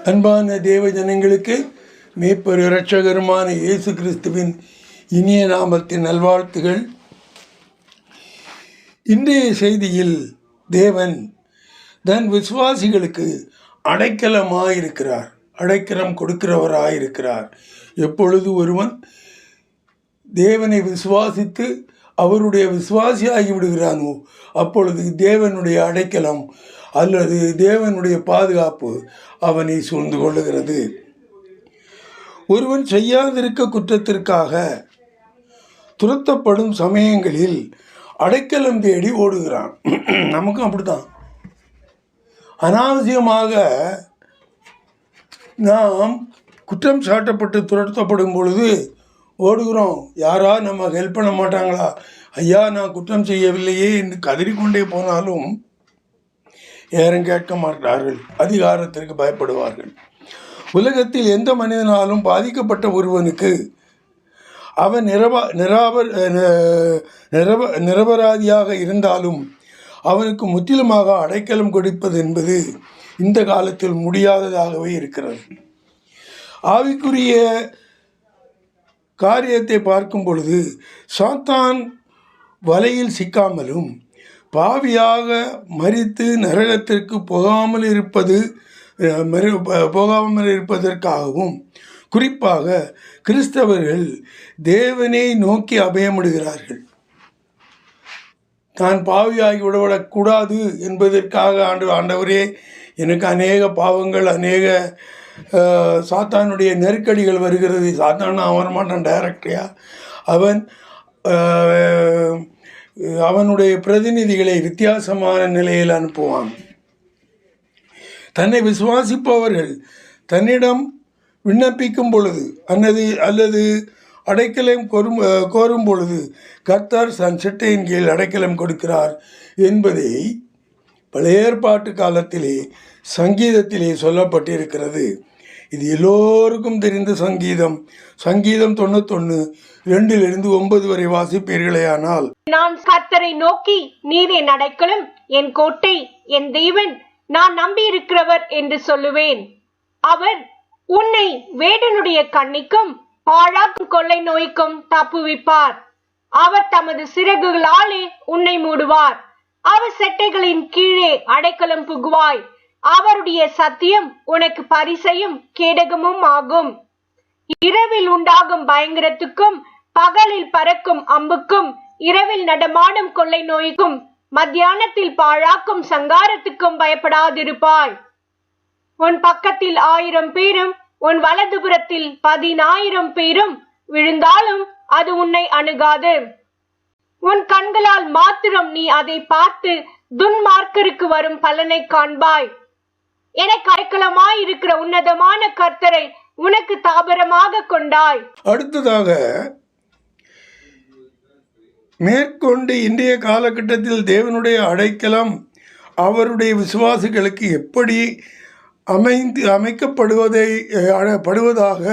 அன்பான தேவ ஜனங்களுக்கு மேய்ப்பர் இரட்சகருமான இயேசு கிறிஸ்துவின் இனிய நாமத்தின் நல்வாழ்த்துகள். இன்றைய செய்தியில் தேவன் தன் விசுவாசிகளுக்கு அடைக்கலமாயிருக்கிறார், அடைக்கலம் கொடுக்கிறவராயிருக்கிறார். எப்பொழுது ஒருவன் தேவனை விசுவாசித்து அவருடைய விசுவாசியாகி விடுகிறானோ அப்பொழுது தேவனுடைய அடைக்கலம் அல்லது தேவனுடைய பாதுகாப்பு அவனை சூழ்ந்து கொள்ளுகிறது. ஒருவன் செய்யாதிருக்க குற்றத்திற்காக துரத்தப்படும் சமயங்களில் அடைக்கலம் தேடி ஓடுகிறான். நமக்கும் அப்படித்தான். அனாவசியமாக நாம் குற்றம் சாட்டப்பட்டு துரத்தப்படும் பொழுது ஓடுகிறோம். யாரா நம்ம ஹெல்ப் பண்ண மாட்டாங்களா? ஐயா, நான் குற்றம் செய்யவில்லையே என்று கதறிக்கொண்டே போனாலும் யாரும் கேட்க மாட்டார்கள், அதிகாரத்திற்கு பயப்படுவார்கள். உலகத்தில் எந்த மனிதனாலும் பாதிக்கப்பட்ட ஒருவனுக்கு அவன் நிரபராதியாக இருந்தாலும் அவனுக்கு முற்றிலுமாக அடைக்கலம் கொடுப்பது என்பது இந்த காலத்தில் முடியாததாகவே இருக்கிறது. ஆவிக்குரிய காரியத்தை பார்க்கும் பொழுது சாத்தான் வலையில் சிக்காமலும் பாவியாக மரித்து நரகத்திற்கு போகாமல் இருப்பதற்காகவும் குறிப்பாக கிறிஸ்தவர்கள் தேவனை நோக்கி அபயமிடுகிறார்கள். தான் பாவியாகி விடக்கூடாது என்பதற்காக ஆண்டவரே, எனக்கு அநேக பாவங்கள், அநேக சாத்தானுடைய நெருக்கடிகள் வருகிறது. சாத்தான் வரமாட்டான் டைரக்டா. அவனுடைய பிரதிநிதிகளை வித்தியாசமான நிலையில் அனுப்புவான். தன்னை விசுவாசிப்பவர்கள் தன்னிடம் விண்ணப்பிக்கும் பொழுது அல்லது அடைக்கலம் கோரும் பொழுது கர்த்தர் தன் சிட்டையின் கீழ் அடைக்கலம் கொடுக்கிறார் என்பதை பழைய ஏற்பாட்டு காலத்திலே சங்கீதத்திலே சொல்லப்பட்டிருக்கிறது. இது எல்லோருக்கும் தெரிந்த சங்கீதம் 91:2-9 வரை வாசிப்பீர்களே. ஆனால் நான் கர்த்தரை நோக்கி, நீர் என் அடைக்கலம், என் கோட்டை, என் தேவன், நான் நம்பி இருக்கிறவர் என்று சொல்லுவேன். அவர் உன்னை வேடனுடைய கண்ணிக்கும் பாழாக்கும் கொள்ளை நோய்க்கும் தப்புவிப்பார். அவர் தமது சிறகுகளாலே உன்னை மூடுவார். அவர் செட்டைகளின் கீழே அடைக்கலம் புகுவாய். அவருடைய சத்தியம் உனக்கு பரிசையும் கேடகமும் ஆகும். இரவில் உண்டாகும் பயங்கரத்துக்கும் பகலில் பறக்கும் அம்புக்கும் இரவில் நடமாடும் கொள்ளை நோய்க்கும் மத்தியானத்தில் பாழாக்கும் சங்காரத்துக்கும் பயப்படாதிருப்பாய். உன் பக்கத்தில் 1000 பேரும் உன் வலதுபுறத்தில் 10,000 பேரும் விழுந்தாலும் அது உன்னை அணுகாது. உன் கண்களால் மாத்திரம் நீ அதை பார்த்து துன்மார்க்கருக்கு வரும் பலனை காண்பாய். எனக்கு அடைக்கலமாய் இருக்கிற உன்னதமான கர்த்தரை உனக்கு தாபரமாக கொண்டாய். அடுத்ததாக மேற்கொண்டு இன்றைய காலகட்டத்தில் தேவனுடைய அடைக்கலம் அவருடைய விசுவாசிகளுக்கு எப்படி அமைக்கப்படுவதாக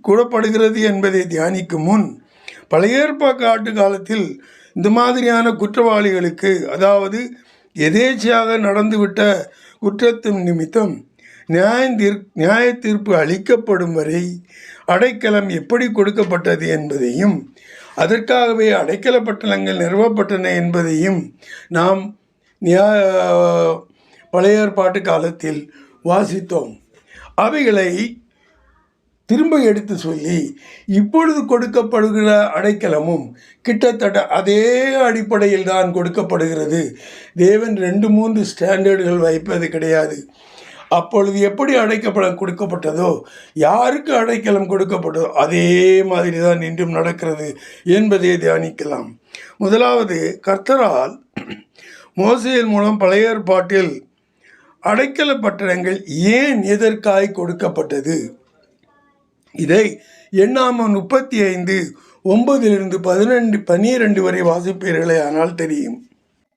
கூறப்படுகிறது என்பதை தியானிக்கும் முன் பழைய ஏற்பாட்டு காலத்தில் இந்த மாதிரியான குற்றவாளிகளுக்கு, அதாவது எதேச்சையாக நடந்துவிட்ட குற்றத்தின் நிமித்தம் நியாய தீர்ப்பு அளிக்கப்படும் வரை அடைக்கலம் எப்படி கொடுக்கப்பட்டது என்பதையும் அதற்காகவே அடைக்கல பட்டணங்கள் நிறுவப்பட்டன என்பதையும் நாம் பழைய ஏற்பாட்டு காலத்தில் வாசித்தோம். அவைகளை திரும்ப எடுத்து சொல்லி இப்பொழுது கொடுக்கப்படுகிற அடைக்கலமும் கிட்டத்தட்ட அதே அடிப்படையில் தான் கொடுக்கப்படுகிறது. தேவன் 2-3 ஸ்டாண்டர்டுகள் வைப்பது கிடையாது. அப்பொழுது எப்படி கொடுக்கப்பட்டதோ, யாருக்கு அடைக்கலம் கொடுக்கப்பட்டதோ அதே மாதிரி தான் இன்றும் நடக்கிறது என்பதை தியானிக்கலாம். முதலாவது, கர்த்தரால் மோசேயின் மூலம் பழைய ஏற்பாட்டில் அடைக்கல பட்டணங்கள் ஏன் எதற்காய் கொடுக்கப்பட்டது? இதை எண்ணாமம் 35:9-12 வரை வாசிப்பீர்களே ஆனால் தெரியும்.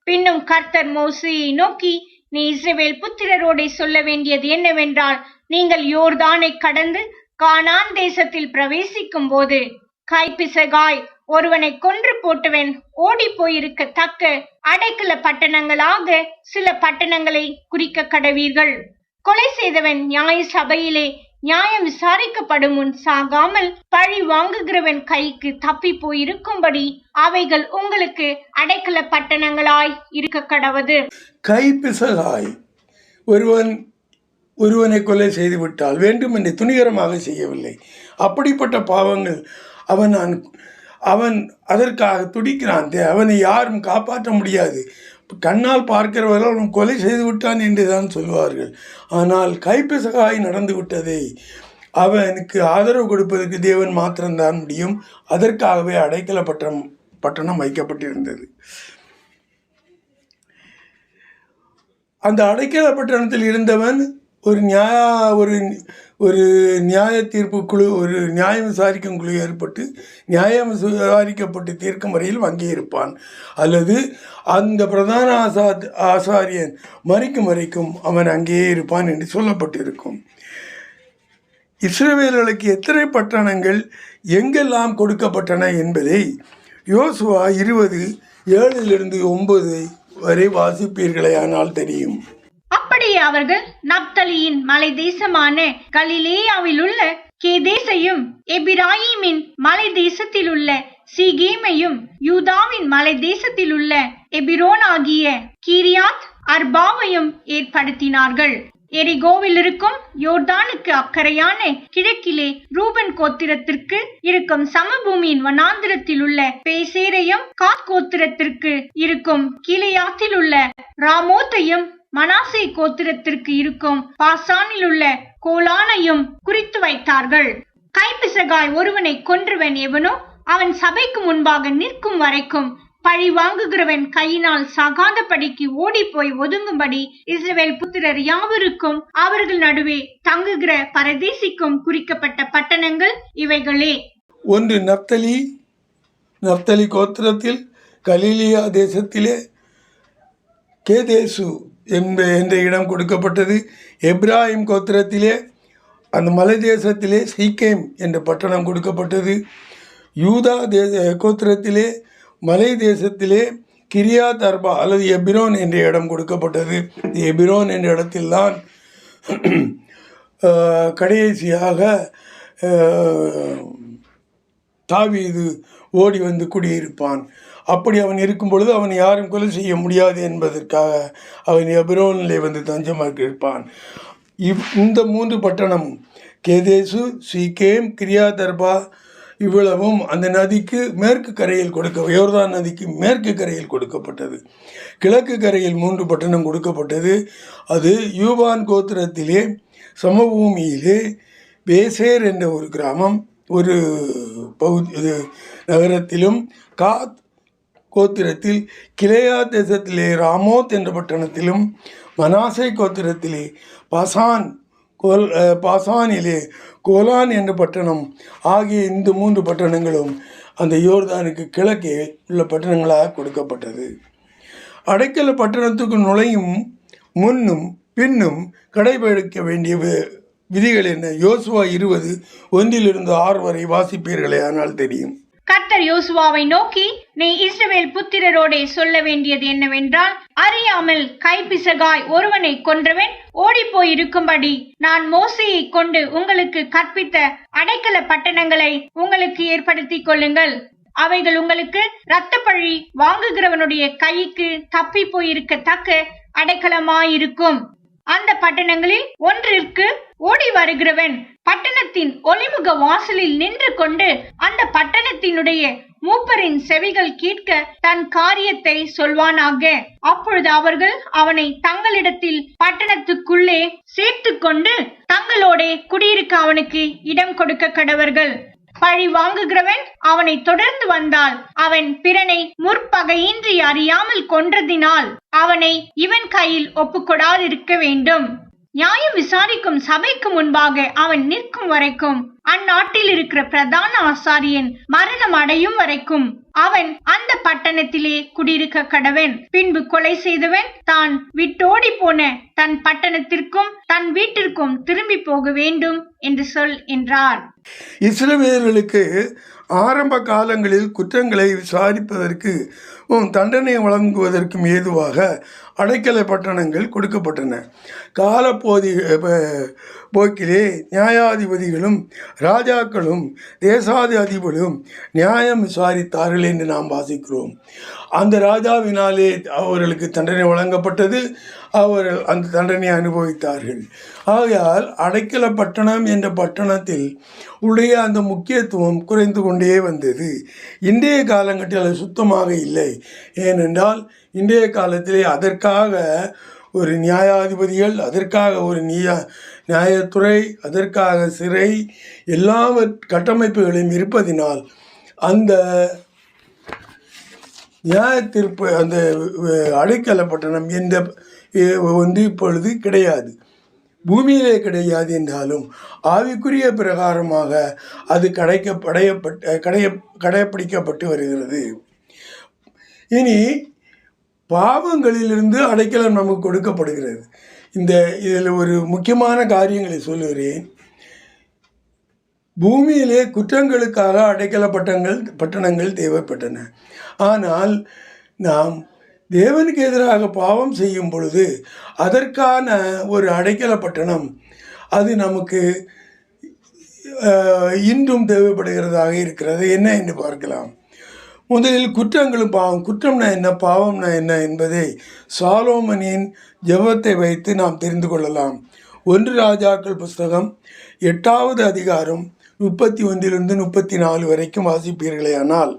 பின்னும் கர்த்தர் மோசேயை நோக்கி, நீ இஸ்ரவேல் புத்திரரோடே சொல்ல வேண்டியது என்னவென்றால், நீங்கள் யோர்தானை கடந்து கானான் தேசத்தில் பிரவேசிக்கும் போது கைப்பிசகாய் ஒருவனை கொன்று போட்டவன் ஓடி போயிருக்கத்தக்க அடைக்கல பட்டணங்களாக சில பட்டணங்களை குறிக்க கடவீர்கள். கொலை செய்தவன் நியாய சபையிலே நியாயம் விசாரிக்கப்படும் முன் சாகாமல் பழி வாங்குகிறவன் கைக்கு தப்பி போயிருக்கும்படி அவைகள் உங்களுக்கு அடைக்கல பட்டணங்களாய் இருக்க கடவது. கைப்பிசகாய் ஒருவனை கொலை செய்து விட்டால் வேண்டுமென்றே துணிகரமாக செய்யவில்லை. அப்படிப்பட்ட பாவங்கள் அவன் அதற்காக துடிக்கிறான். அவனை யாரும் காப்பாற்ற முடியாது. கண்ணால் பார்க்கிறவர்கள் அவன் கொலை செய்து விட்டான் என்று தான் சொல்வார்கள். ஆனால் கைப்பிசகாய் நடந்து விட்டதை அவனுக்கு ஆதரவு கொடுப்பதற்கு தேவன் மாத்திரம்தான் முடியும். அதற்காகவே அடைக்கல பட்டணம் வைக்கப்பட்டிருந்தது. அந்த அடைக்கல பட்டணத்தில் இருந்தவன் ஒரு நியாய தீர்ப்பு குழு, ஒரு நியாயம் விசாரிக்கும் குழு ஏற்பட்டு நியாயம் விசாரிக்கப்பட்டு தீர்க்கும் வரையில் அங்கே இருப்பான். அல்லது அந்த பிரதான ஆசாரியன் மறிக்கும் வரைக்கும் அவன் அங்கேயே இருப்பான் என்று சொல்லப்பட்டிருக்கும். இஸ்ரவேலர்களுக்கு எத்தனை பட்டணங்கள் எங்கெல்லாம் கொடுக்கப்பட்டன என்பதை யோசுவா 20:7-9 வரை வாசிப்பீர்களேயானால் தெரியும். அப்படியே அவர்கள் நப்தலியின் மலை தேசமான கலிலேயாவில் உள்ள கேதேசையும், எபிராயிமின் மலை தேசத்தில் உள்ள சீகேமையும், யூதாவின் மலை தேசத்தில் உள்ள எபிரோன் ஆகிய கீரியாத் அர்பாவையும் ஏற்படுத்தினார்கள். எரிகோவில் இருக்கும் யோர்தானுக்கு அக்கறையான கிழக்கிலே ரூபன் கோத்திரத்திற்கு இருக்கும் சமபூமியின் வனாந்திரத்தில் உள்ள பேசேரையும், காத் கோத்திரத்திற்கு இருக்கும் கீலேயாத்தில் உள்ள ராமோத்தையும், மனாசே கோத்திரத்திற்கு இருக்கும் பாசானில் உள்ள கோலானையும் குறித்து வைத்தார்கள். கைப்பிசகாய் ஒருவனை கொன்றவன் எவனோ அவன் சபைக்கு முன்பாக நிற்கும் வரைக்கும் பழி வாங்குகிறவன் கையினால் சாகாதபடிக்கு ஓடி போய் ஒதுங்கும்படி இஸ்ரவேல் புத்திரர் யாவருக்கும் அவர்கள் நடுவே தங்குகிற பரதேசிக்கும் குறிக்கப்பட்ட பட்டணங்கள் இவைகளே. ஒன்று நப்தலி கோத்திரத்தில் கலிலியா தேசத்திலே கேதேசு என்ற இடம் கொடுக்கப்பட்டது. எப்ராஹிம் கோத்திரத்திலே அந்த மலை தேசத்திலே சீகேம் என்ற பட்டணம் கொடுக்கப்பட்டது. யூதா கோத்திரத்திலே மலை தேசத்திலே கிரியாத் அர்பா அல்லது எபிரோன் என்ற இடம் கொடுக்கப்பட்டது. எபிரோன் என்ற இடத்தில்தான் கடைசியாக தாவீது ஓடி வந்து குடியிருப்பான். அப்படி அவன் இருக்கும் பொழுது அவன் யாரும் கொலை செய்ய முடியாது என்பதற்காக அவன் எபிரோனிலே வந்து தஞ்சமாக இருப்பான். இந்த 3 பட்டணம் கேதேசு, சீகேம், கிரியாத் அர்பா இவ்வளவும் அந்த நதிக்கு மேற்கு கரையில் யோர்தான் நதிக்கு மேற்கு கரையில் கொடுக்கப்பட்டது. கிழக்கு கரையில் 3 பட்டணம் கொடுக்கப்பட்டது. அது யூபான் கோத்திரத்திலே சமபூமியிலே பேசேர் என்ற ஒரு கிராமம், ஒரு நகரத்திலும், காத் கோத்திரத்தில் கிலேயா தேசத்திலே ராமோத் என்ற பட்டணத்திலும், மனாசே கோத்திரத்திலே பாசானிலே கோலான் என்ற பட்டணம் ஆகிய இந்த 3 பட்டணங்களும் அந்த யோர்தானுக்கு கிழக்கே உள்ள பட்டணங்களாக கொடுக்கப்பட்டது. அடைக்கல பட்டணத்துக்கு நுழையும் முன்னும் பின்னும் கடைபிடிக்க வேண்டிய விதிகள் என்ன? யோசுவா 20:1-6 வரை வாசிப்பீர்களே ஆனால் தெரியும். கர்த்தர் யோசுவாவை நோக்கி, நீ இஸ்ரவேல் புத்திரரோடே சொல்ல வேண்டியது என்னவென்றால், அறியாமல் கைப்பிசகாய் ஒருவனை கொன்றவன் ஓடி போயிருக்கும்படி நான் மோசேயை கொண்டு உங்களுக்கு கற்பித்த அடைக்கல பட்டணங்களை உங்களுக்கு ஏற்படுத்திக் கொள்ளுங்கள். அவைகள் உங்களுக்கு இரத்தப்பழி வாங்குகிறவனுடைய கைக்கு தப்பி போயிருக்கத்தக்க அடைக்கலமாயிருக்கும். அந்த பட்டணங்களில் ஒன்றிற்கு ஓடி வருகிறவன் பட்டணத்தின் ஒளிமுக வாசலில் நின்று கொண்டு அந்த பட்டணத்தினுடைய மூப்பரின் செவிகள் கேட்க தன் காரியத்தை சொல்வானாக. அப்பொழுது அவர்கள் அவனை தங்களிடத்தில் பட்டணத்துக்குள்ளே சேர்த்து கொண்டு தங்களோடே குடியிருக்க அவனுக்கு இடம் கொடுக்க கடவர்கள். பழி வாங்குகிறவன் அவனை தொடர்ந்து வந்தால் அவன் பிறனை முற்பகையின்றி அறியாமல் கொன்றதினால் அவனை இவன் கையில் ஒப்புக்கொடாதிருக்க வேண்டும். நியாயம் விசாரிக்கும் சபைக்கு முன்பாக அவன் நிற்கும் வரைக்கும், அந்நாட்டில் இருக்கிற பிரதான ஆசாரியன் மரணம் அடையும் வரைக்கும் அவன் அந்த பட்டணத்திலே குடியிருக்க கடவன். பின்பு கொலை செய்தவன் தான் விட்டோடி போன தன் பட்டணத்திற்கும் தன் வீட்டிற்கும் திரும்பி போக வேண்டும் என்று சொல் என்றார். இஸ்ரவேலர்களுக்கு ஆரம்ப காலங்களில் குற்றங்களை விசாரிப்பதற்கு தண்டனை வழங்குவதற்கும் ஏதுவாக அடைக்கல பட்டணங்கள் கொடுக்கப்பட்டன. போக்கிலே நியாயாதிபதிகளும் ராஜாக்களும் தேசாதிபதிகளும் நியாயம் விசாரித்தார்கள் என்று நாம் வாசிக்கிறோம். அந்த ராஜாவினாலே அவர்களுக்கு தண்டனை வழங்கப்பட்டது. அவர்கள் அந்த தண்டனை அனுபவித்தார்கள். ஆகையால் அடைக்கல பட்டணம் என்ற பட்டணத்தில் உடைய அந்த முக்கியத்துவம் குறைந்து கொண்டே வந்தது. இன்றைய காலகட்டத்தில் அது சுத்தமாக இல்லை. ஏனென்றால் இன்றைய காலத்திலே அதற்காக ஒரு நியாயாதிபதிகள், அதற்காக ஒரு நியாயத்துறை, அதற்காக சிறை, எல்லா கட்டமைப்புகளையும் இருப்பதினால் அந்த நியாயத்தீர்ப்பு அந்த அடைக்கல பட்டணம் என்ற ஒன்று இப்பொழுது கிடையாது. பூமியிலே கிடையாது என்றாலும் ஆவிக்குரிய பிரகாரமாக அது கடைப்பிடிக்கப்பட்டு வருகிறது. இனி பாவங்களிலிருந்து அடைக்கலம் நமக்கு கொடுக்கப்படுகிறது. இதில் ஒரு முக்கியமான காரியங்களை சொல்லுகிறேன். பூமியிலே குற்றங்களுக்காக அடைக்கல பட்டணங்கள் தேவைப்பட்டன. ஆனால் நாம் தேவனுக்கு எதிராக பாவம் செய்யும் பொழுது அதற்கான ஒரு அடைக்கல பட்டணம் அது நமக்கு இன்றும் தேவைப்படுகிறதாக இருக்கிறது. என்ன என்று பார்க்கலாம். முதலில் குற்றங்களும் பாவம். குற்றம்னா என்ன, பாவம்னா என்ன என்பதை சாலோமனின் ஜெபத்தை வைத்து நாம் தெரிந்து கொள்ளலாம். 1 ராஜாக்கள் புஸ்தகம் 8வது அதிகாரம் 31 34 வரைக்கும் வாசிப்பீர்களேயானால்,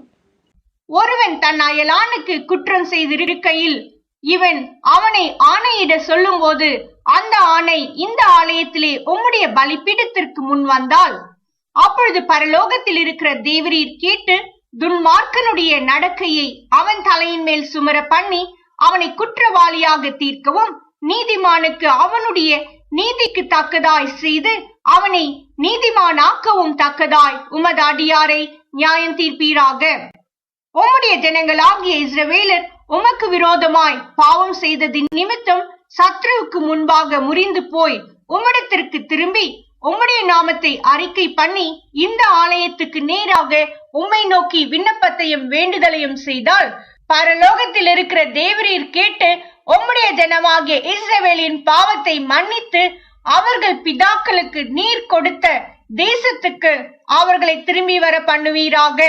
ஒருவன் தன் அயலானுக்கு குற்றம் செய்திருக்கையில் இவன் அவனை ஆணையிட சொல்லும் போது அந்த ஆணை இந்த ஆலயத்திலே உம்முடைய பலிபீடத்திற்கு முன் வந்தால், அப்பொழுது பரலோகத்தில் இருக்கிற தேவரீர் கேட்டு துன்மார்க்கனுடைய நடக்கையை அவன் தலையின் மேல் சுமர பண்ணி அவனை குற்றவாளியாக தீர்க்கவும், நீதிமானுக்கு அவனுடைய நீதிக்கு தக்கதாய் செய்து அவனை நீதிமானாக்கவும் தக்கதாய் உமது அடியாரை நியாயம் தீர்ப்பீராக. உம்முடைய ஜனங்களாகிய இஸ்ரவேலர் உமக்கு விரோதமாய் பாவம் செய்ததின் நிமித்தம் சத்ருவுக்கு முன்பாக முறிந்து போய் உம்மிடத்திற்கு திரும்பி உம்முடைய நாமத்தை அறிக்கை பண்ணி இந்த ஆலயத்துக்கு நேராக உம்மை நோக்கி விண்ணப்பத்தையும் வேண்டுதலையும் செய்தால், பரலோகத்தில் இருக்கிற தேவரீர் கேட்டு உம்முடைய ஜனமாகிய இஸ்ரவேலின் பாவத்தை மன்னித்து அவர்கள் பிதாக்களுக்கு நீர் கொடுத்த தேசத்துக்கு அவர்களை திரும்பி வர பண்ணுவீராக.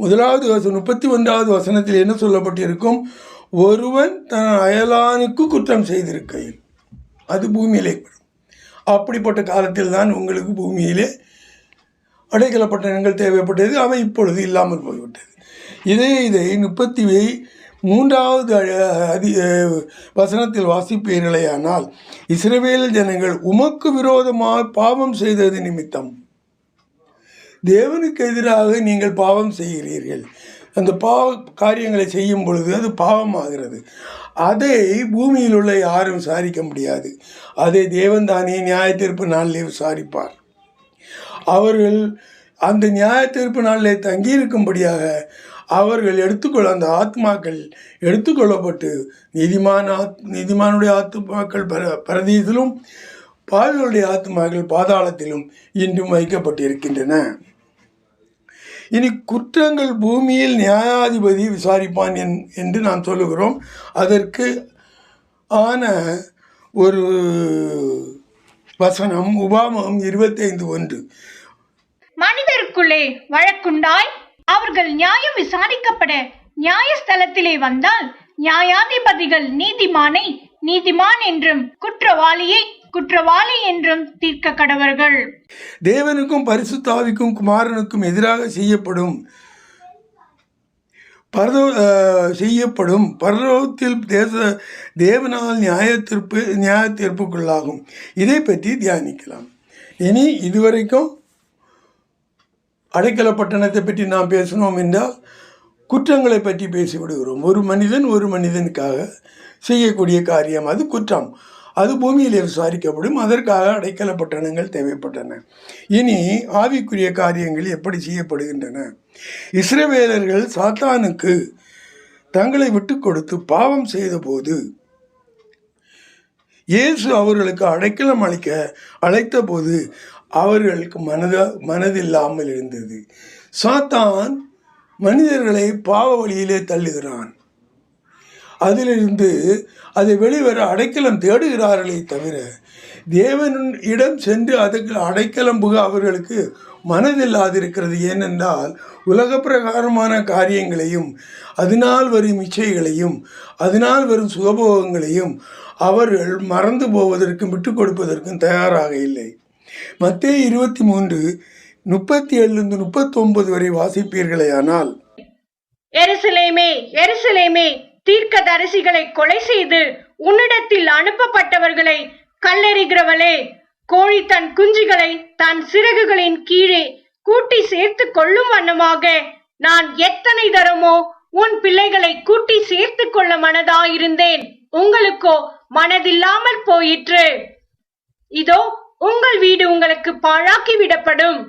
31வது வசனத்தில் என்ன சொல்லப்பட்டிருக்கும்? ஒருவன் தன் அயலானுக்கு குற்றம் செய்திருக்கையில், அது பூமியிலே. அப்படிப்பட்ட காலத்தில் தான் உங்களுக்கு பூமியிலே அடைக்கல பட்டணங்கள் தேவைப்பட்டது. அவை இப்பொழுது இல்லாமல் போய்விட்டது. இதை 33வது வசனத்தில் வாசிப்பீர்களேயானால், இஸ்ரவேல் ஜனங்கள் உமக்கு விரோதமாக பாவம் செய்தது நிமித்தம், தேவனுக்கு எதிராக நீங்கள் பாவம் செய்கிறீர்கள். அந்த காரியங்களை செய்யும் பொழுது அது பாவமாகிறது. அதை பூமியில் உள்ள யாரும் விசாரிக்க முடியாது. அதை தேவன் தானே நியாய தீர்ப்பு நாளிலே விசாரிப்பார். அவர்கள் அந்த நியாய தீர்ப்பு நாளிலே தங்கியிருக்கும்படியாக அவர்கள் அந்த ஆத்மாக்கள் எடுத்துக்கொள்ளப்பட்டு நீதிமானுடைய ஆத்மாக்கள் பரதீசிலும் பாவிகளுடைய ஆத்மாக்கள் பாதாளத்திலும் இன்றும் வைக்கப்பட்டிருக்கின்றன. இனி குற்றங்கள் பூமியில் நியாயாதிபதி விசாரிப்பான் என்று நாம் சொல்லுகிறோம். அதற்கு ஆன ஒரு வசனம் உபாகமம் 25:1. மனிதருக்குள்ளே வழக்குண்டாய் அவர்கள் நியாயம் விசாரிக்கப்பட நியாயஸ்தலத்திலே வந்தால், நியாயாதிபதிகள் நீதிமானை நீதிமான் என்றும் குற்றவாளியை குற்றவாளி என்றும் தீர்க்க கடவர்கள். தேவனுக்கும் பரிசுத்த ஆவிக்கும் குமாரனுக்கும் எதிராக செய்யப்படும் பரலோகத்தில் தேவனால் நியாய தீர்ப்புக்குள்ளாகும். இதை பற்றி தியானிக்கலாம். இனி இதுவரைக்கும் அடைக்கல பட்டணத்தை பற்றி நாம் பேசணும் என்றால் குற்றங்களை பற்றி பேசிவிடுகிறோம். ஒரு மனிதனுக்காக செய்யக்கூடிய காரியம் அது குற்றம். அது பூமியிலே விசாரிக்கப்படும். அதற்காக அடைக்கல பட்டணங்கள் தேவைப்பட்டன. இனி ஆவிக்குரிய காரியங்கள் எப்படி செய்யப்படுகின்றன? இஸ்ரவேலர்கள் சாத்தானுக்கு தங்களை விட்டு கொடுத்து பாவம் செய்த போது இயேசு அவர்களுக்கு அடைக்கலம் அழைத்த போது அவர்களுக்கு மனதில்லாமல் இருந்தது. சாத்தான் மனிதர்களை பாவ வழியிலே தள்ளுகிறான். அதிலிருந்து அதை வெளிவர அடைக்கலம் தேடுகிறார்களே தவிர தேவனிடம் சென்று அதற்கு அடைக்கலம் புக அவர்களுக்கு மனதில்லாதிருக்கிறது. ஏனென்றால் உலக பிரகாரமான காரியங்களையும் அதனால் வரும் இச்சைகளையும் அதனால் வரும் சுகபோகங்களையும் அவர்கள் மறந்து போவதற்கும் விட்டு கொடுப்பதற்கும் தயாராக இல்லை. மத்தேயு 23:37-39 வரை வாசிப்பீர்களேயானால், எருசலேமே, எருசலேமே, தீர்க்கதரிசிகளை கொலை செய்து உன்னிடத்தில் அனுப்பப்பட்டவர்களை கல்லெறிகிறவளே, கோழி தன் குஞ்சுகளை தன் சிறகுகளின் கீழே கூட்டி சேர்த்து கொள்ளும் வண்ணமாக நான் எத்தனை தரமோ உன் பிள்ளைகளை கூட்டி சேர்த்து கொள்ள மனதாயிருந்தேன், உங்களுக்கோ மனதில்லாமல் போயிற்று. இதோ உங்கள் வீடு உங்களுக்கு பாழாக்கி விடப்படும்.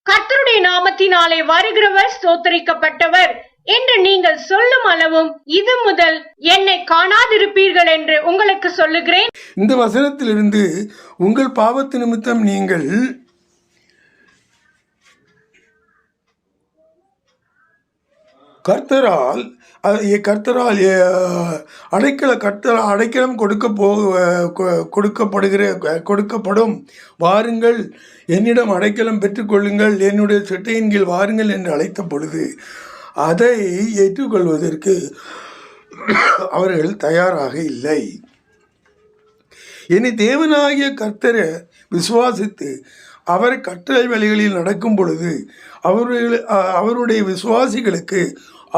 கர்த்தருடைய நாமத்தினாலே வருகிறவர் ஸ்தோத்தரிக்கப்பட்டவர் என்று நீங்கள் சொல்லும் அளவும் இது முதல் என்னை காணாதிருப்பீர்கள் என்று உங்களுக்கு சொல்லுகிறேன். இந்த வசனத்திலிருந்து உங்கள் பாவத்து நிமித்தம் நீங்கள் கர்த்தரால் அடைக்கலம் கொடுக்கப்படும். வாருங்கள், என்னிடம் அடைக்கலம் பெற்றுக்கொள்ளுங்கள், என்னுடைய செட்டையின் கீழ் வாருங்கள் என்று அழைத்த பொழுது அதை ஏற்றுக்கொள்வதற்கு அவர்கள் தயாராக இல்லை. இனி தேவனாகிய கர்த்தரை விசுவாசித்து அவர் கட்டளை வழிகளில் நடக்கும் பொழுது அவருடைய விசுவாசிகளுக்கு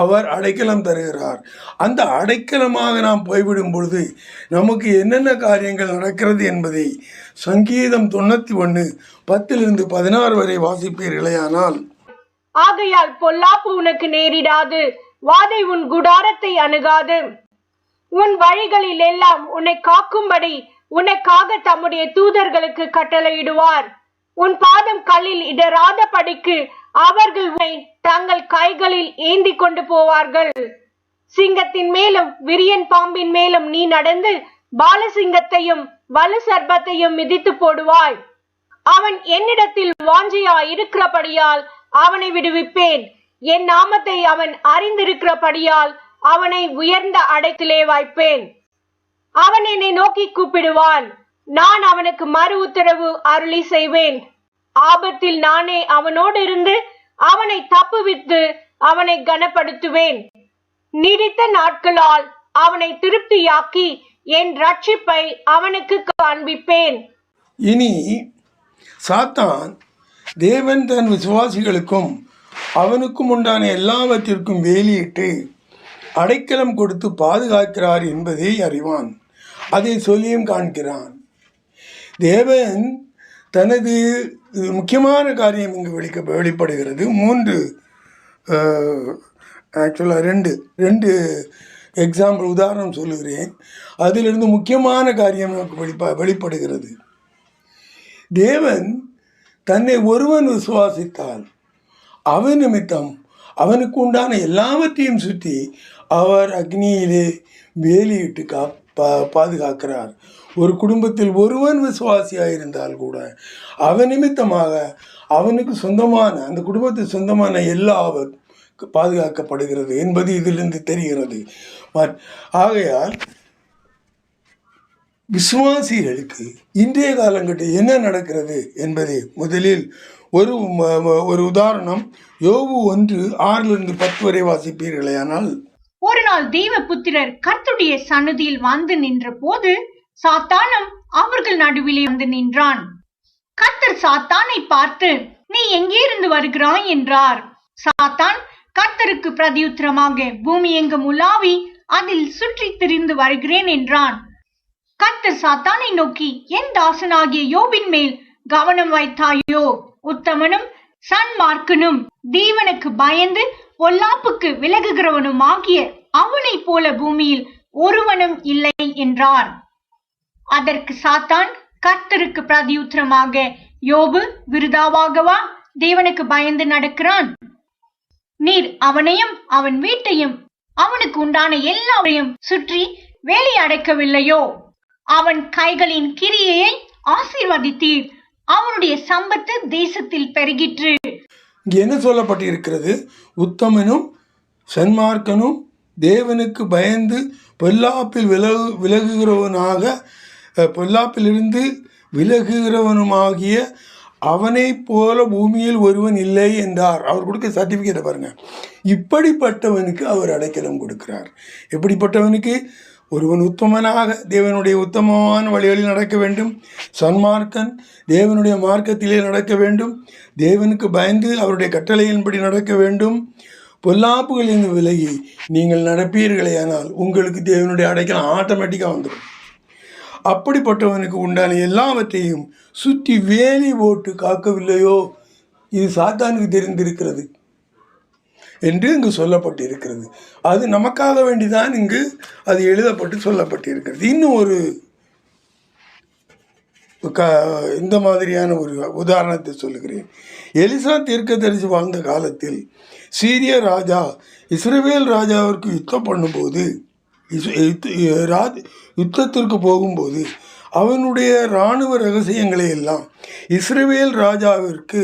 அவர் அடைக்கலம் தருகிறார். அந்த அடைக்கலமாக நாம் போய்விடும் பொழுது நமக்கு என்னென்ன காரியங்கள் நடக்கிறது என்பதை சங்கீதம் 91:10-16 வரை வாசிப்பீர்களேயானால், ஆகையால் பொல்லாப்பு உனக்கு நேரிடாது, வாதை உன் குடாரத்தை அணுகாது. உன் வழிகளில் எல்லாம் உன்னை காக்கும்படி உனக்காக தம்முடைய தூதர்களுக்கு கட்டளையிடுவார். உன் பாதம் கல்லில் இடராத படிக்கு அவர்கள் தங்கள் கைகளில் ஏந்தி கொண்டு போவார்கள். சிங்கத்தின் மேலும் விரியன் பாம்பின் மேலும் நீ நடந்து பாலசிங்கத்தையும் வலு சர்ப்பத்தையும் மிதித்து போடுவாய். அவன் என்னிடத்தில் வாஞ்சையா இருக்கிறபடியால் அவனை விடுவிப்பேன். என் நாமத்தை அவன் அறிந்திருக்கிறபடியால் அவனை உயர்ந்த அடைத்திலே வைப்பேன். அவன் என்னை நோக்கி கூப்பிடுவான், நான் அவனுக்கு மறு உத்தரவு அருளி செய்வேன். ஆபத்தில் நானே அவனோடு இருந்து அவனை தப்புவித்து அவனை கனப்படுத்துவேன். நீடித்த நாட்களால் அவனை திருப்தியாக்கி என் ரட்சிப்பை அவனுக்கு காண்பிப்பேன். இனி சாத்தான் தேவன் தன் விசுவாசிகளுக்கும் அவனுக்கும் உண்டான எல்லாவற்றிற்கும் வேலியிட்டு அடைக்கலம் கொடுத்து பாதுகாக்கிறார் என்பதை அறிவான். அதை சொல்லியும் காண்கிறான். தேவன் தனது முக்கியமான காரியம் இங்கு வெளிப்படுகிறது. 3 ஆக்சுவலாக 2 எக்ஸாம்பிள் உதாரணம் சொல்லுகிறேன். அதிலிருந்து முக்கியமான காரியம் நமக்கு வெளிப்படுகிறது. தேவன் தன்னை ஒருவன் விசுவாசித்தால் அவன் நிமித்தம் அவனுக்கு உண்டான எல்லாவற்றையும் சுற்றி அவர் அக்னியிலே வேலியிட்டு பாதுகாக்கிறார். ஒரு குடும்பத்தில் ஒருவன் விசுவாசியாக இருந்தால் கூட அவன் நிமித்தமாக அவனுக்கு சொந்தமான அந்த குடும்பத்துக்கு சொந்தமான எல்லாவும் பாதுகாக்கப்படுகிறது என்பது இதிலிருந்து தெரிகிறது. ஆகையால் விசுவாசிகளுக்கு இன்றைய காலங்கட்டில் என்ன நடக்கிறது என்பதை முதலில் ஒரு உதாரணம் யோபு 1:6-10 வரை வாசிப்பீர்களேயானால், ஒரு நாள் தேவபுத்திரர் கர்த்தருடைய சந்நிதியில் வந்து நின்ற போது சாத்தானும் அவர்கள் நடுவிலே வந்து நின்றான். கர்த்தர் சாத்தானை பார்த்து, நீ எங்கிருந்து வருகிறாய் என்றார். சாத்தான் கர்த்தருக்கு பிரதியுத்தரமாக, பூமி எங்கும் உலாவி அதில் சுற்றி திரிந்து வருகிறேன் என்றான். கர்த்தர் சாத்தானை நோக்கி, என் தாசனாகிய யோபின் மேல் கவனம் வைத்தாயோ? உத்தமனும் சன்மார்க்கனும் தேவனுக்கு பயந்து பொல்லாப்புக்கு விலகுகிறவனும் ஆகிய அவனை போல பூமியில் ஒருவனும் இல்லை என்றார். அதற்கு சாத்தான் கர்த்தருக்கு பிரதியுத்தரமாக, யோபு விருதாவாகவா தேவனுக்கு பயந்து நடக்கிறான்? நீர் அவனையும் அவன் வீட்டையும் அவனுக்கு உண்டான எல்லாரையும் சுற்றி வேலி அடைக்கவில்லையோ? அவன் கைகளின் கிரியையை ஆசீர்வதித்தீர். அவனுடைய சம்பத்து தேசத்தில் பெருகிற்று. இங்கே என்ன சொல்லப்பட்டிருக்கிறது? உத்தமனும் சன்மார்க்கனும் தேவனுக்கு பயந்து பொல்லாப்பில் பொல்லாப்பிலிருந்து விலகுகிறவனுமாகிய அவனை போல பூமியில் ஒருவன் இல்லை என்றார். அவர் கொடுக்க சர்டிஃபிகேட்டை பாருங்க. இப்படிப்பட்டவனுக்கு அவர் அடைக்கலம் கொடுக்கிறார். எப்படிப்பட்டவனுக்கு? ஒருவன் உத்தமனாக தேவனுடைய உத்தமமான வழிகளில் நடக்க வேண்டும், சன்மார்க்கன் தேவனுடைய மார்க்கத்திலே நடக்க வேண்டும், தேவனுக்கு பயந்து அவருடைய கட்டளையின்படி நடக்க வேண்டும், பொல்லாப்புகளின் விலகி நீங்கள் நடப்பீர்களே ஆனால் உங்களுக்கு தேவனுடைய அடைக்கலம் ஆட்டோமேட்டிக்காக வந்துடும். அப்படிப்பட்டவனுக்கு உண்டான எல்லாவற்றையும் சுற்றி வேலி போட்டு காக்கவில்லையோ? இது சாத்தானுக்கு தெரிந்திருக்கிறது என்று இங்கு சொல்லப்பட்டிருக்கிறது. அது நமக்காக வேண்டிதான் இங்கு அது எழுதப்பட்டு சொல்லப்பட்டிருக்கிறது. இன்னும் ஒரு இந்த மாதிரியான ஒரு உதாரணத்தை சொல்லுகிறேன். எலிசா தீர்க்கதரிசி வாழ்ந்த காலத்தில் சீரிய ராஜா இஸ்ரவேல் ராஜாவிற்கு யுத்தம் பண்ணும்போது யுத்தத்திற்கு போகும்போது அவனுடைய இராணுவ ரகசியங்களை எல்லாம் இஸ்ரவேல் ராஜாவிற்கு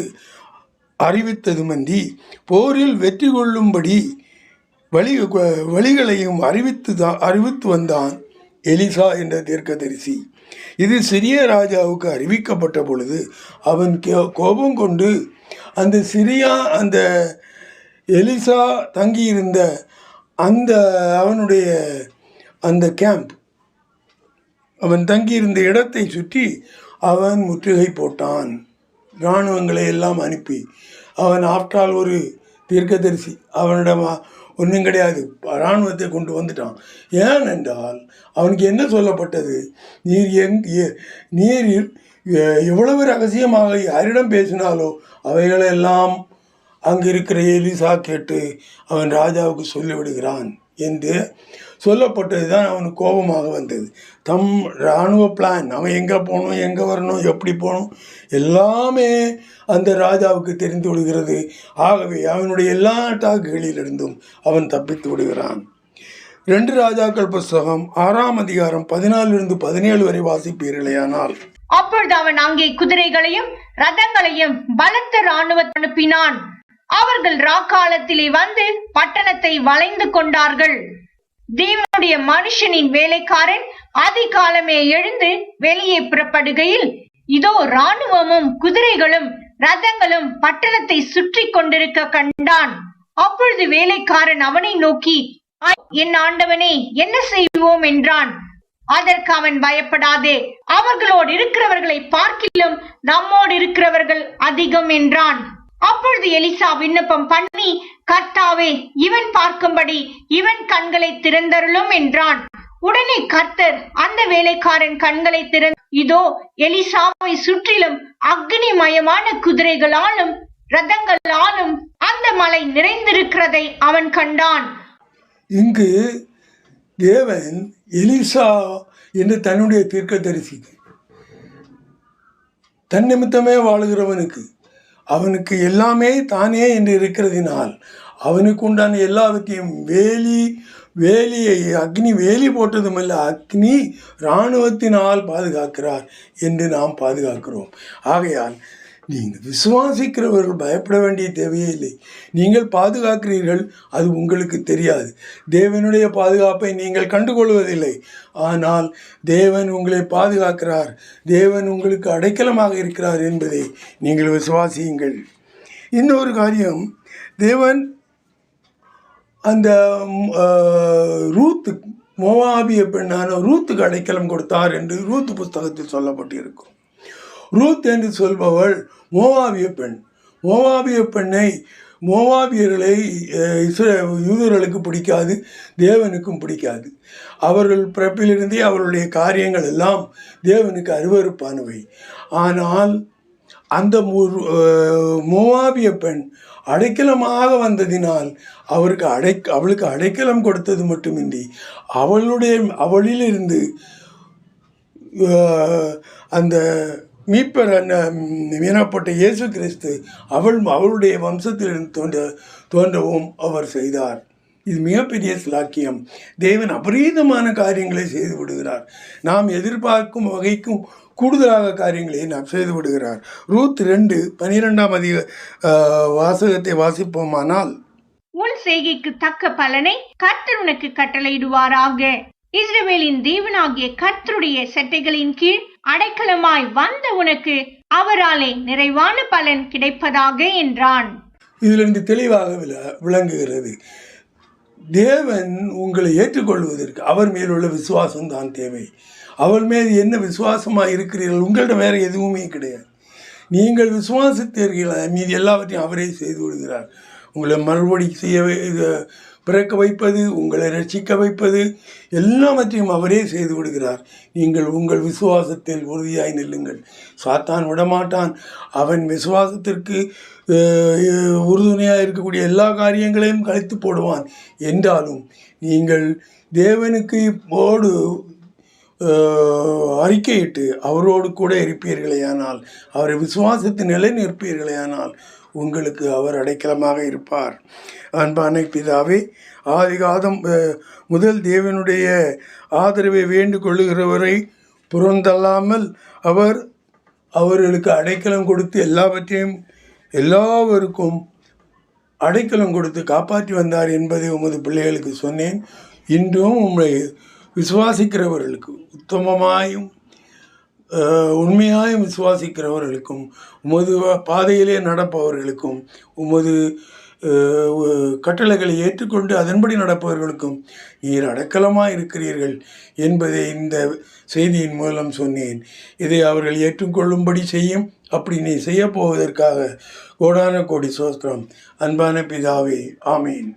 அறிவித்ததுமன்றி போரில் வெற்றி கொள்ளும்படி வழிகளையும் அறிவித்து வந்தான் எலிசா என்ற தீர்க்கதரிசி. இது சிறிய ராஜாவுக்கு அறிவிக்கப்பட்ட பொழுது அவன் கோபம் கொண்டு அந்த எலிசா தங்கியிருந்த அவனுடைய அந்த கேம்ப், அவன் தங்கியிருந்த இடத்தை சுற்றி அவன் முற்றுகை போட்டான். இராணுவங்களை எல்லாம் அனுப்பி அவன் ஆஃப்டால் ஒரு தீர்க்கதரிசி, அவனிடம் ஒன்றும் கிடையாது, இராணுவத்தை கொண்டு வந்துட்டான். ஏனென்றால் அவனுக்கு என்ன சொல்லப்பட்டது? நீர் எவ்வளவு ரகசியமாக யாரிடம் பேசினாலோ அவைகளெல்லாம் அங்கு இருக்கிற எலிசா கேட்டு அவன் ராஜாவுக்கு சொல்லிவிடுகிறான் என்று சொல்லப்பட்டது தான் அவனுக்கு கோபமாக வந்தது. தம் இராணுவ பிளான், அவன் எங்கே போகணும், எங்கே வரணும், எப்படி போகணும் எல்லாமே அந்த ராஜாவுக்கு தெரிந்து விடுகிறது. ஆகவே அவனுடைய எல்லா டாக்குகளிலிருந்தும் அவன் தப்பித்து விடுகிறான். 2 ராஜாக்கள் புஸ்தகம் 6ஆம் அதிகாரம் 14-17 வரை வாசிப்பீர்களேயானால், அப்பொழுது அவன் அங்கே குதிரைகளையும் ரதங்களையும் பலத்த இராணுவத்தை அனுப்பினான். அவர்கள் ராக்காலத்திலே வந்து பட்டணத்தை வளைந்து கொண்டார்கள். தேவனுடைய மனுஷனின் வேலைக்காரன் அதிகாலமே எழுந்து வெளியே புறப்படுகையில் இதோ இராணுவமும் குதிரைகளும் ரதங்களும் பட்டணத்தை சுற்றி கொண்டிருக்க கண்டான். அப்பொழுது வேலைக்காரன் அவனை நோக்கி, என் ஆண்டவனே, என்ன செய்வோம் என்றான். அதற்கு அவன், பயப்படாதே, அவர்களோடு இருக்கிறவர்களை பார்க்கிலும் நம்மோடு இருக்கிறவர்கள் அதிகம் என்றான். அப்பொழுது எலிசா விண்ணப்பம் பண்ணி, கர்த்தாவே, இவன் பார்க்கும்படி இவன் கண்களை திறந்தருளும் என்றான். உடனே கர்த்தர் அந்த வேலைக்காரன் கண்களை திறந்து, இதோ எலிசாவை சுற்றிலும் அக்னிமயமான குதிரைகளாலும் ரதங்களாலும் அந்த மலை நிறைந்திருக்கிறதை அவன் கண்டான். இங்கு தேவன் எலிசா என்று தன்னுடைய தீர்க்கதரிசி, தன் நிமித்தமே வாழுகிறவனுக்கு, அவனுக்கு எல்லாமே தானே என்று இருக்கிறதினால் அவனுக்கு உண்டான எல்லாவற்றையும் வேலியை அக்னி வேலி போட்டதுமல்ல, அக்னி இராணுவத்தினால் பாதுகாக்கிறார் என்று நாம் பாதுகாக்கிறோம். ஆகையால் நீங்கள் விசுவாசிக்கிறவர்கள் பயப்பட வேண்டிய தேவையே இல்லை. நீங்கள் பாதுகாக்கிறீர்கள், அது உங்களுக்கு தெரியாது. தேவனுடைய பாதுகாப்பை நீங்கள் கண்டுகொள்வதில்லை. ஆனால் தேவன் உங்களை பாதுகாக்கிறார், தேவன் உங்களுக்கு அடைக்கலமாக இருக்கிறார் என்பதை நீங்கள் விசுவாசியுங்கள். இன்னொரு காரியம், தேவன் அந்த ரூத்து, மோவாபிய பெண்ணான ரூத்துக்கு அடைக்கலம் கொடுத்தார் என்று ரூத்து புஸ்தகத்தில் சொல்லப்பட்டிருக்கும். ரூத் என்று சொல்பவள் மோவாபிய பெண். மோவாபிய பெண்ணை, மோவாபியர்களை யூதர்களுக்கு பிடிக்காது, தேவனுக்கும் பிடிக்காது. அவர்கள் பிறப்பிலிருந்தே அவர்களுடைய காரியங்கள் எல்லாம் தேவனுக்கு அருவருப்பானவை. ஆனால் அந்த மோவாபிய பெண் அடைக்கலமாக வந்ததினால் அவளுக்கு அடைக்கலம் கொடுத்தது மட்டுமின்றி அவளிலிருந்து அந்த மீட்பர் வீணப்பட்ட இயேசு கிறிஸ்து அவளுடைய வம்சத்திலிருந்து தோன்றவும் அவர் செய்தார். இது மிகப்பெரிய ஸ்லாக்கியம். தேவன் அபரீதமான காரியங்களை செய்து விடுகிறார். நாம் எதிர்பார்க்கும் வகைக்கும் கூடுதலாக காரியங்களை நாம் செய்து விடுகிறார். ரூத் 2:12 வாசகத்தை வாசிப்போமானால், உன் செய்கைக்கு தக்க பலனை கர்த்தர் உனக்கு கட்டளையிடுவாராக. இஸ்ரவேலின் தேவனாகிய கர்த்தருடைய செட்டைகளின் கீழ் அடைக்கலமாய் வந்த உனக்கு அவராலே நிறைவான பலன் கிடைப்பதாக என்றான். இதிலிருந்து தெளிவாக விளங்குகிறது, தேவன் உங்களை ஏற்றுக்கொள்வதற்கு அவர் மேலுள்ள விசுவாசம் தான் தேவை. அவர் மேல் என்ன விசுவாசமாக இருக்கிறீர்கள், உங்களிடம் வேறு எதுவுமே கிடையாது. நீங்கள் விசுவாசித்தீர்கள், மீது எல்லாவற்றையும் அவரே செய்து விடுகிறார். உங்களை மறுபடி பிறக்க வைப்பது, உங்களை ரட்சிக்க வைப்பது எல்லாவற்றையும் அவரே செய்து விடுகிறார். நீங்கள் உங்கள் விசுவாசத்தில் உறுதியாய் நில்லுங்கள். சாத்தான் விடமாட்டான். அவன் விசுவாசத்திற்கு உறுதுணையாக இருக்கக்கூடிய எல்லா காரியங்களையும் கழித்து போடுவான். என்றாலும் நீங்கள் தேவனுக்கு போடு அறிக்கையிட்டு அவரோடு கூட இருப்பீர்களேயானால், அவரை விசுவாசத்தை நிலை நிற்பீர்களேயானால் உங்களுக்கு அவர் அடைக்கலமாக இருப்பார். அன்பான பிதாவே, ஆதிகாலம் முதல் தேவனுடைய ஆதரவை வேண்டு கொள்ளுகிறவரை புறந்தள்ளாமல் அவர்களுக்கு அடைக்கலம் கொடுத்து எல்லாவருக்கும் அடைக்கலம் கொடுத்து காப்பாற்றி வந்தார் என்பதை உமது பிள்ளைகளுக்கு சொன்னேன். இன்றும் உம்மை விசுவாசிக்கிறவர்களுக்கு, உத்தமமாயும் உண்மையாயும் விசுவாசிக்கிறவர்களுக்கும், உமது பாதையிலே நடப்பவர்களுக்கும், உமது கட்டளைகளை ஏற்றுக்கொண்டு அதன்படி நடப்பவர்களுக்கும் நீர் அடைக்கலமாக இருக்கிறீர்கள் என்பதை இந்த செய்தியின் மூலம் சொன்னேன். இதை அவர்கள் ஏற்றுக்கொள்ளும்படி செய்யும். அப்படி நீ செய்ய போவதற்காக கோடான கோடி ஸ்தோத்திரம். அன்பான பிதாவே, ஆமீன்.